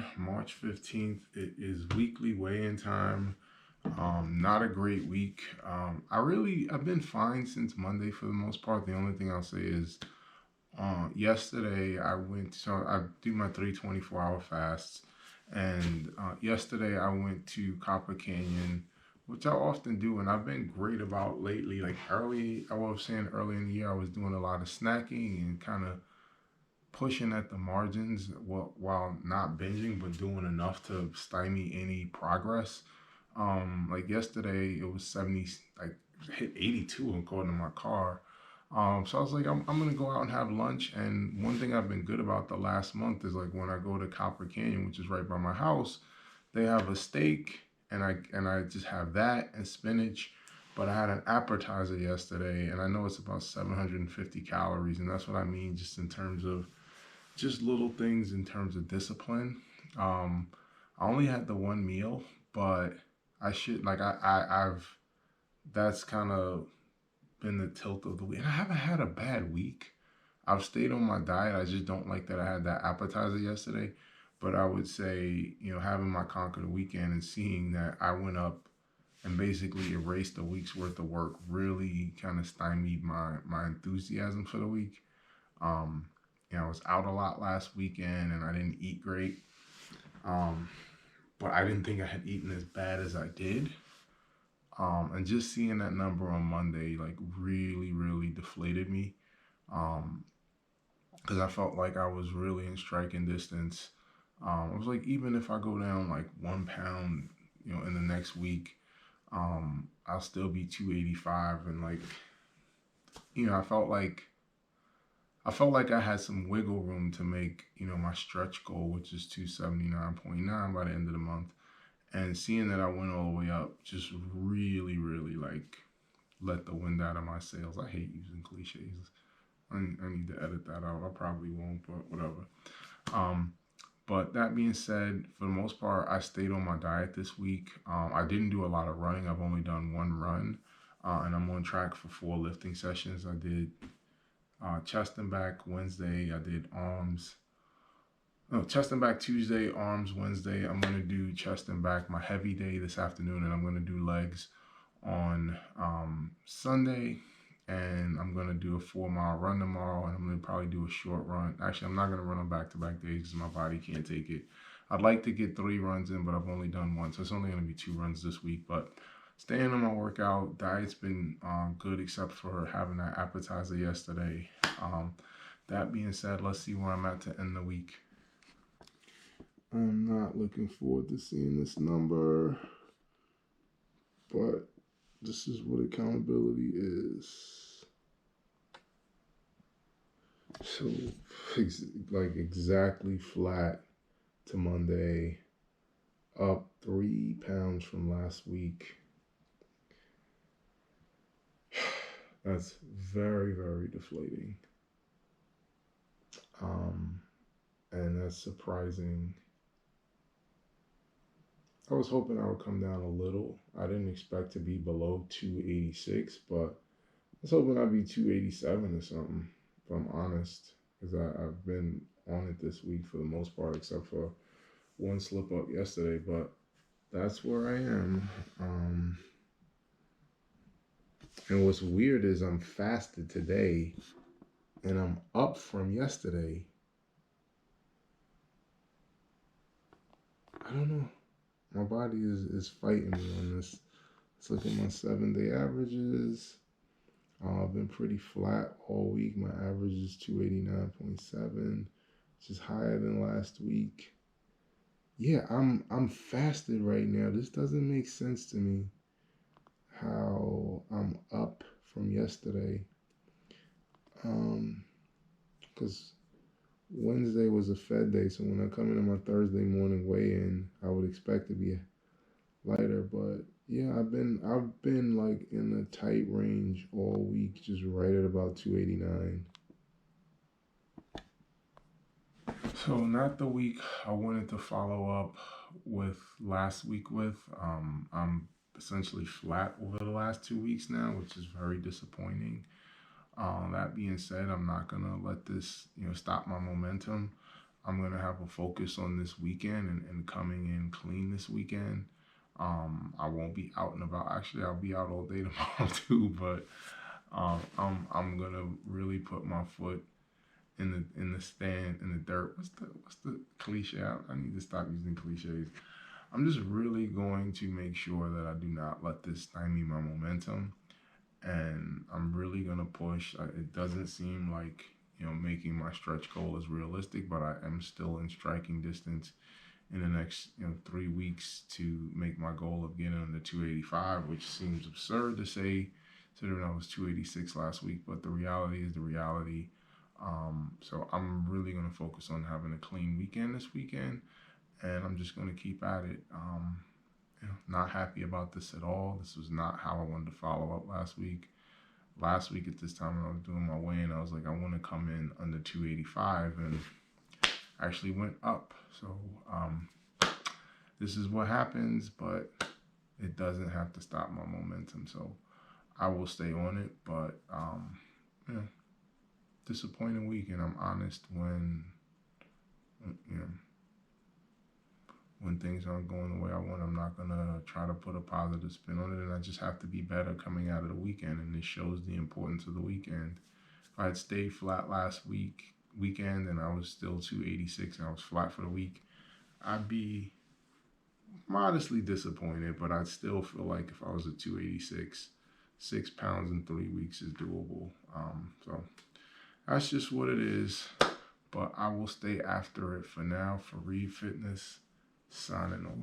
afternoon, March 15th. It is weekly weigh-in time. Not a great week. I've been fine since Monday for the most part. The only thing I'll say is yesterday so I do my 3 24-hour fasts. And yesterday I went to Copper Canyon, which I often do. And I've been great about lately. Like I was saying early in the year, I was doing a lot of snacking and kind of pushing at the margins while not binging, but doing enough to stymie any progress. Like yesterday, it was 70, like hit 82 according to my car. So I was like, I'm gonna go out and have lunch. And one thing I've been good about the last month is like when I go to Copper Canyon, which is right by my house, they have a steak, and I just have that and spinach. But I had an appetizer yesterday, and I know it's about 750 calories, and that's what I mean, just in terms of just little things in terms of discipline. Um, I only had the one meal, but I should like I've that's kind of been the tilt of the week. And I haven't had a bad week. I've stayed on my diet. I just don't like that I had that appetizer yesterday. But I would say, having my conquer the weekend and seeing that I went up and basically erased a week's worth of work really kind of stymied my enthusiasm for the week. Um, I was out a lot last weekend and I didn't eat great. Um, but I didn't think I had eaten as bad as I did. And just seeing that number on Monday, like, really, really deflated me. Um, because I felt like I was really in striking distance. I was like, even if I go down like 1 pound, in the next week, I'll still be 285. And like, you know, I felt like I felt like I had some wiggle room to make, my stretch goal, which is 279.9 by the end of the month. And seeing that I went all the way up just really, really like let the wind out of my sails. I hate using cliches. I need to edit that out. I probably won't, but whatever. Um, but that being said, for the most part, I stayed on my diet this week. I didn't do a lot of running. I've only done one run, and I'm on track for 4 lifting sessions. I did chest and back Wednesday. I did arms. No, chest and back Tuesday, arms Wednesday. I'm gonna do chest and back my heavy day this afternoon, and I'm gonna do legs on Sunday. And I'm gonna do a 4 mile run tomorrow, and I'm gonna probably do a short run. Actually, I'm not gonna run on back-to-back days because my body can't take it. I'd like to get 3 runs in, but I've only done one, so it's only gonna be 2 runs this week. But staying on my workout diet's been good, except for having that appetizer yesterday. Um, that being said, let's see where I'm at to end the week. I'm not looking forward to seeing this number, but this is what accountability is. So, like exactly flat to Monday, up 3 pounds from last week. That's very, very deflating. And that's surprising. I was hoping I would come down a little. I didn't expect to be below 286, but I was hoping I'd be 287 or something, if I'm honest, because I've been on it this week for the most part, except for one slip up yesterday. But that's where I am. And what's weird is I'm fasted today and I'm up from yesterday. I don't know. My body is fighting me on this. Let's look at my 7 day averages. I've been pretty flat all week. My average is 289.7, which is higher than last week. Yeah, I'm fasted right now. This doesn't make sense to me. How I'm up from yesterday. Because Wednesday was a Fed day, so when I come into my Thursday morning weigh-in, I would expect to be lighter. But yeah, I've been like in a tight range all week, just right at about 289. So not the week I wanted to follow up with last week with. I'm essentially flat over the last 2 weeks now, which is very disappointing. That being said, I'm not gonna let this, stop my momentum. I'm gonna have a focus on this weekend and coming in clean this weekend. I won't be out and about. Actually, I'll be out all day tomorrow too. But I'm gonna really put my foot in the stand in the dirt. What's the cliche? I need to stop using cliches. I'm just really going to make sure that I do not let this stymie my momentum, and I'm really gonna push. It doesn't seem like making my stretch goal is realistic, but I am still in striking distance in the next 3 weeks to make my goal of getting under 285, which seems absurd to say, considering I was 286 last week. But the reality is the reality. So I'm really gonna focus on having a clean weekend this weekend, and I'm just gonna keep at it. Not happy about this at all. This was not how I wanted to follow up last week. Last week at this time when I was doing my weigh-in, I was like, I want to come in under 285, and actually went up. So this is what happens, but it doesn't have to stop my momentum. So I will stay on it, but yeah, disappointing week, and I'm honest you know when things aren't going the way I want. I'm not gonna try to put a positive spin on it, and I just have to be better coming out of the weekend. And this shows the importance of the weekend. If I had stayed flat last weekend and I was still 286 and I was flat for the week, I'd be modestly disappointed, but I'd still feel like if I was at 286, 6 pounds in 3 weeks is doable. So that's just what it is. But I will stay after it for now. For Reed Fitness, signing off.